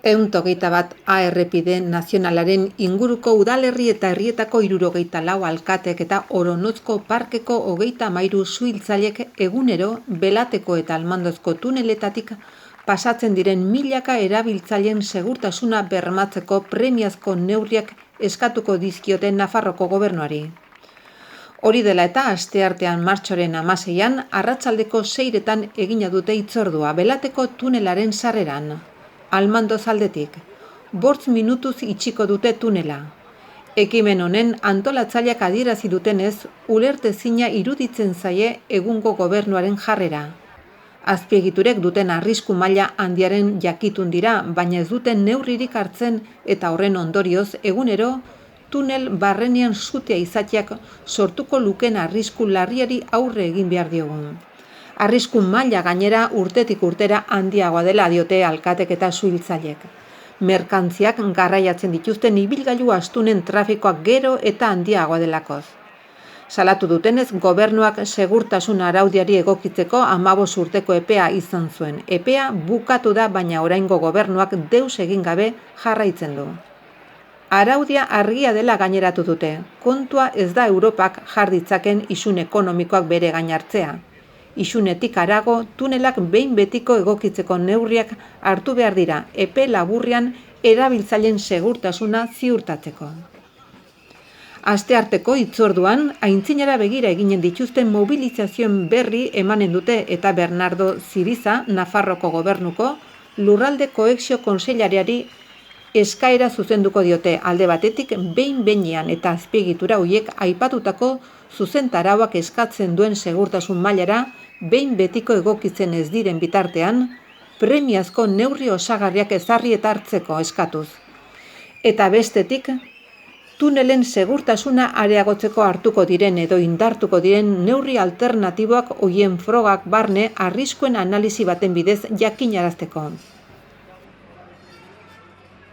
121 errepide nazionalaren inguruko udalerri eta herrietako 74 alkatek eta Oronozko parkeko 33 suhiltzailek egunero Belateko eta Almandozko tuneletatik pasatzen diren milaka erabiltzaileen segurtasuna bermatzeko premiazko neurriak eskatuko dizkiote Nafarroko gobernuari. Hori dela eta asteartean martxoaren 16an arratsaldeko 6etan egina dute hitzordua Belateko tunelaren sarreran. Almandoz aldetik, 5 minutuz itxiko dute tunela. Ekimen honen antolatzaileak adierazi dutenez, ulertezina iruditzen zaie egungo gobernuaren jarrera. Azpiegiturek duten arrisku maila handiaren jakitun dira, baina ez duten neurririk hartzen eta horren ondorioz egunero tunel barrenean sutea izateak sortuko luken arrisku larriari aurre egin behar diogun. Arrisku maila gainera urtetik urtera handiagoa dela diote alkatek eta suhiltzaileek. Merkantziak garraiatzen dituzten ibilgailu astunen trafikoak gero eta handiagoa delakoz. Salatu dutenez, gobernuak segurtasun araudiari egokitzeko 15 urteko epea izan zuen. Epea bukatu da, baina oraingo gobernuak deus egin gabe jarraitzen du. Araudia argia dela gaineratu dute. Kontua ez da Europak jar ditzaken isun ekonomikoak bere gain hartzea. Isunetik harago, tunelak behin betiko egokitzeko neurriak hartu behar dira, epe laburrean erabiltzaileen segurtasuna ziurtatzeko. Astearteko hitzorduan, aintzinara begira eginen dituzten mobilizazioen berri emanen dute eta Bernardo Ziriza, Nafarroko gobernuko, Lurralde Koexio Kontseilariari eskaera zuzenduko diote alde batetik behin-behinean eta azpiegitura horiek aipatutako zuzentarauak eskatzen duen segurtasun mailara behin betiko egokitzen ez diren bitartean, premiazko neurri osagarriak ezarri eta hartzeko eskatuz. Eta bestetik, tunelen segurtasuna areagotzeko hartuko diren edo indartuko diren neurri alternatiboak horien frogak barne arriskuen analisi baten bidez jakinarazteko.